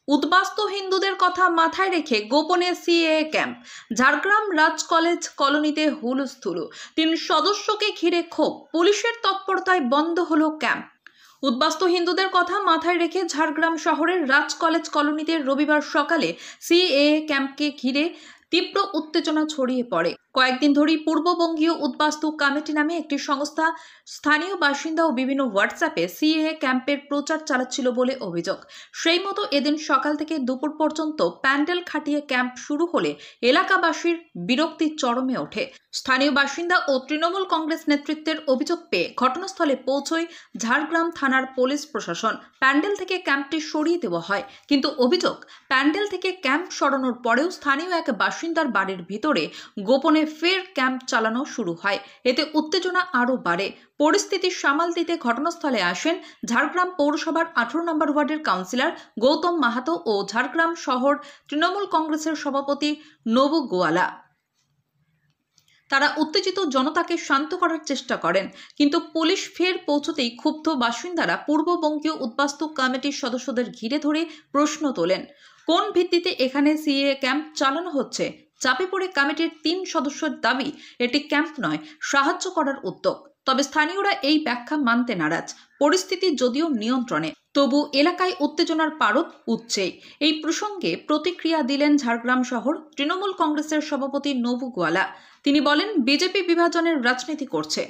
উদ্বাস্তু হিন্দুদের কথা মাথায় রেখে গোপনে CAA camp. Jhargram Raj college কলোনিতে হুলস্থুল, 3 সদস্যকে ঘিরে ক্ষোভ, পুলিশের তৎপরতায় বন্ধ হলো ক্যাম্প। উদ্বাস্তু হিন্দুদের কথা মাথায় রেখে ঝাড়গ্রাম শহরের রাজ কলেজ কলোনিতে রবিবার সকালে সিএএ ক্যাম্পকে ঘিরে তীব্র উত্তেজনা ছড়িয়ে পড়ে। কয়েকদিন ধরেই পূর্ববঙ্গীয় উদ্বাস্তু কমিটি নামে একটি সংস্থা স্থানীয় বাসিন্দা ও বিভিন্ন হোয়াটসঅ্যাপে সিএএ ক্যাম্পের প্রচার চালাচ্ছিল বলে অভিযোগ। সেই মতো এদিন সকাল থেকে দুপুর পর্যন্ত প্যান্ডেল খাটিয়ে ক্যাম্প শুরু হলে এলাকাবাসীর বিরক্তি চরমে ওঠে। স্থানীয় বাসিন্দা ও তৃণমূল কংগ্রেস নেতৃত্বের অভিযোগ পেয়ে ঘটনাস্থলে পৌঁছয় ঝাড়গ্রাম থানার পুলিশ প্রশাসন। প্যান্ডেল থেকে ক্যাম্পটি সরিয়ে দেওয়া হয়, কিন্তু অভিযোগ, প্যান্ডেল থেকে ক্যাম্প সরানোর পরেও স্থানীয় এক বাসিন্দার বাড়ির ভিতরে গোপনে ফের ক্যাম্প চালানো শুরু হয়। এতে উত্তেজনা আরও বাড়ে। পরিস্থিতি সামাল দিতে ঘটনাস্থলে আসেন ঝাড়গ্রাম পৌরসভার 18 নম্বর ওয়ার্ডের কাউন্সিলর গৌতম মাহাতো ও ঝাড়গ্রাম শহর তৃণমূল কংগ্রেসের সভাপতি নবু গোয়ালা। তারা উত্তেজিত জনতাকে শান্ত করার চেষ্টা করেন, কিন্তু পুলিশ ফের পৌঁছতেই ক্ষুব্ধ বাসিন্দারা পূর্ববঙ্গীয় উদ্বাস্তু কমিটির সদস্যদের ঘিরে ধরে প্রশ্ন তোলেন, কোন ভিত্তিতে এখানে সিএএ ক্যাম্প চালানো হচ্ছে। চাপে পড়ে কমিটির 3 সদস্যের দাবি এটি ক্যাম্প নয়, সাহায্য করার উদ্যোগ। তবে স্থানীয়রা এই ব্যাখ্যা মানতে নারাজ। পরিস্থিতি যদিও নিয়ন্ত্রণে, তবু এলাকায় উত্তেজনার পারদ উঠছে। এই প্রসঙ্গে প্রতিক্রিয়া দিলেন ঝাড়গ্রাম শহর তৃণমূল কংগ্রেসের সভাপতি নবু গোয়ালা। তিনি বলেন, বিজেপি বিভাজনের রাজনীতি করছে।